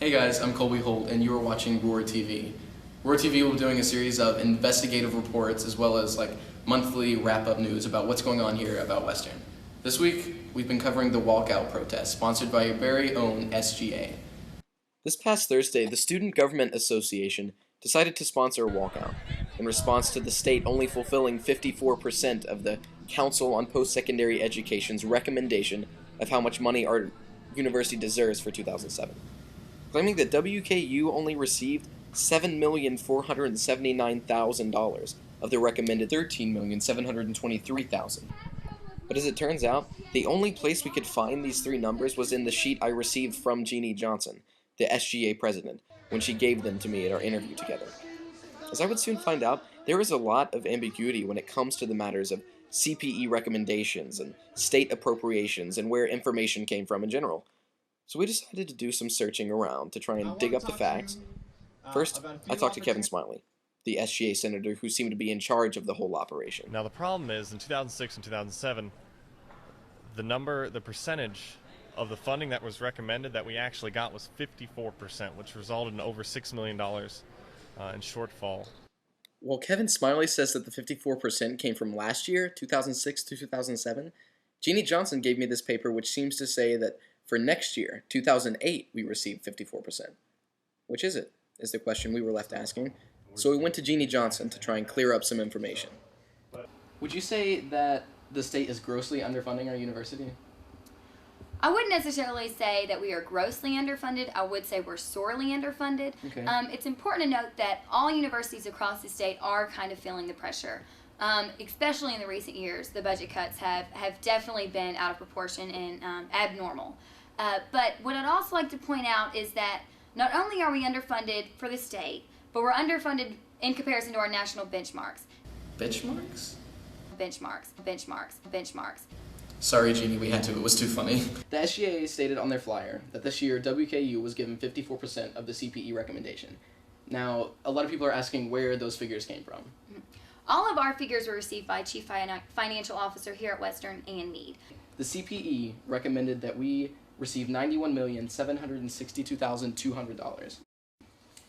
Hey guys, I'm Colby Holt, and you are watching RORtv. RORtv will be doing a series of investigative reports as well as monthly wrap-up news about what's going on here about Western. This week, we've been covering the walkout protest sponsored by your very own SGA. This past Thursday, the Student Government Association decided to sponsor a walkout in response to the state only fulfilling 54% of the Council on Post-Secondary Education's recommendation of how much money our university deserves for 2007. Claiming that WKU only received $7,479,000 of the recommended $13,723,000. But as it turns out, the only place we could find these three numbers was in the sheet I received from Jeannie Johnson, the SGA president, when she gave them to me at our interview together. As I would soon find out, there is a lot of ambiguity when it comes to the matters of CPE recommendations and state appropriations and where information came from in general. So we decided to do some searching around to try and dig up the facts. First, I talked to Kevin Smiley, the SGA senator who seemed to be in charge of the whole operation. Now the problem is, in 2006 and 2007, the percentage of the funding that was recommended that we actually got was 54%, which resulted in over $6 million in shortfall. Well, Kevin Smiley says that the 54% came from last year, 2006 to 2007. Jeannie Johnson gave me this paper which seems to say that for next year, 2008, we received 54%. Which is it? Is the question we were left asking. So we went to Jeannie Johnson to try and clear up some information. Would you say that the state is grossly underfunding our university? I wouldn't necessarily say that we are grossly underfunded. I would say we're sorely underfunded. Okay. It's important to note that all universities across the state are kind of feeling the pressure. Especially in the recent years, the budget cuts have definitely been out of proportion and abnormal. But what I'd also like to point out is that not only are we underfunded for the state, but we're underfunded in comparison to our national benchmarks. Benchmarks? Benchmarks. Sorry, Jeannie, we had to. It was too funny. The SGA stated on their flyer that this year WKU was given 54% of the CPE recommendation. Now, a lot of people are asking where those figures came from. All of our figures were received by Chief Financial Officer here at Western and Meade. The CPE recommended that we receive $91,762,200.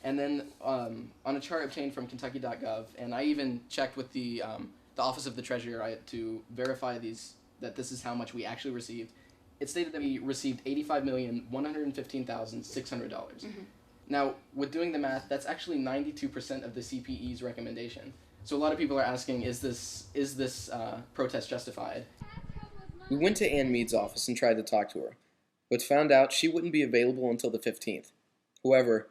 And then on a chart obtained from Kentucky.gov, and I even checked with the Office of the Treasurer to verify that this is how much we actually received, it stated that we received $85,115,600. Now, with doing the math, that's actually 92% of the CPE's recommendation. So a lot of people are asking, is this protest justified? We went to Ann Meade's office and tried to talk to her, but found out she wouldn't be available until the 15th. However,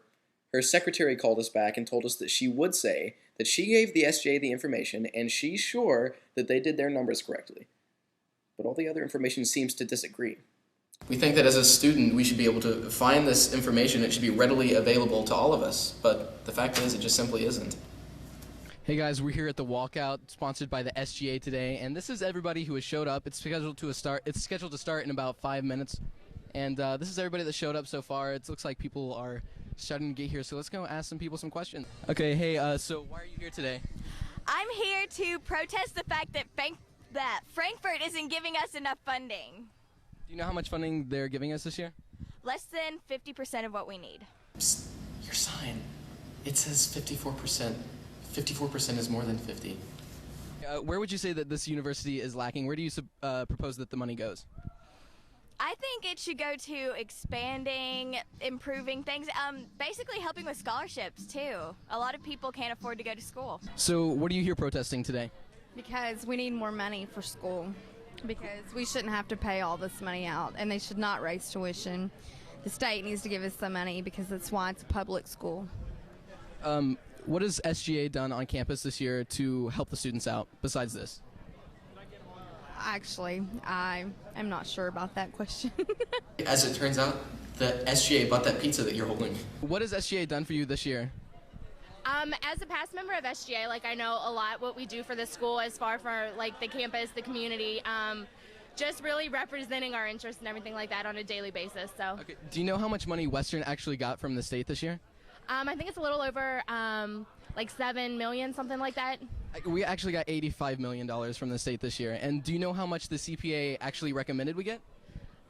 her secretary called us back and told us that she would say that she gave the SGA the information and she's sure that they did their numbers correctly. But all the other information seems to disagree. We think that as a student we should be able to find this information. It should be readily available to all of us, but the fact is it just simply isn't. Hey guys, we're here at the walkout sponsored by the SGA today, and this is everybody who has showed up. It's scheduled to start in about 5 minutes, and this is everybody that showed up so far. It looks like people are starting to get here, so let's go ask some people some questions. Okay, hey, so why are you here today? I'm here to protest the fact that Frankfurt isn't giving us enough funding. Do you know how much funding they're giving us this year? Less than 50% of what we need. Psst, your sign. It says 54%. 54% is more than 50. Where would you say that this university is lacking? Where do you propose that the money goes? I think it should go to expanding, improving things, basically helping with scholarships too. A lot of people can't afford to go to school. So what are you here protesting today? Because we need more money for school. Because we shouldn't have to pay all this money out, and they should not raise tuition. The state needs to give us some money because that's why it's a public school. What has SGA done on campus this year to help the students out besides this? Actually, I am not sure about that question. As it turns out, the SGA bought that pizza that you're holding. What has SGA done for you this year? As a past member of SGA, I know a lot what we do for the school as far for the campus, the community, just really representing our interests and everything like that on a daily basis. So. Okay. Do you know how much money Western actually got from the state this year? I think it's a little over $7 million, something like that. We actually got $85 million from the state this year. And do you know how much the CPA actually recommended we get?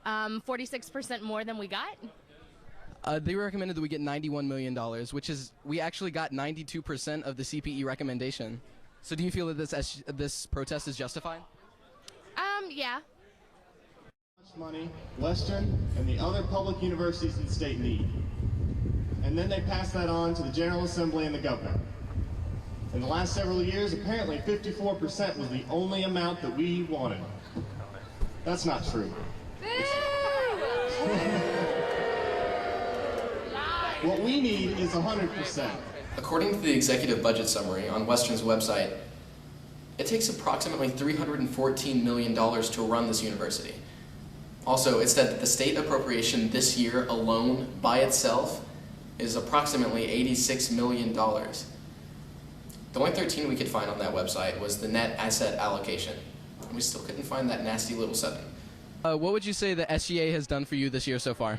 46% more than we got. They recommended that we get $91 million, which is, we actually got 92% of the CPE recommendation. So do you feel that this protest is justified? Yeah. How much money Western and the other public universities in the state need. And then they pass that on to the General Assembly and the governor. In the last several years, apparently 54% was the only amount that we wanted. That's not true. What we need is 100%. According to the executive budget summary on Western's website, it takes approximately $314 million to run this university. Also, it said that the state appropriation this year alone, by itself, is approximately $86 million. The only 13 we could find on that website was the net asset allocation. And we still couldn't find that nasty little 7. What would you say the SGA has done for you this year so far?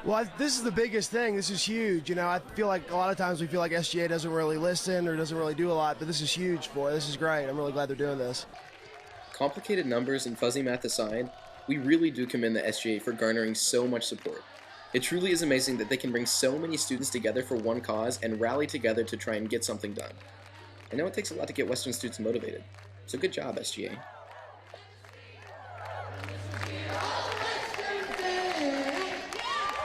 Well, this is the biggest thing. This is huge. You know, I feel like a lot of times we feel like SGA doesn't really listen or doesn't really do a lot, but this is huge for it. This is great. I'm really glad they're doing this. Complicated numbers and fuzzy math aside, we really do commend the SGA for garnering so much support. It truly is amazing that they can bring so many students together for one cause and rally together to try and get something done. I know it takes a lot to get Western students motivated, so good job, SGA.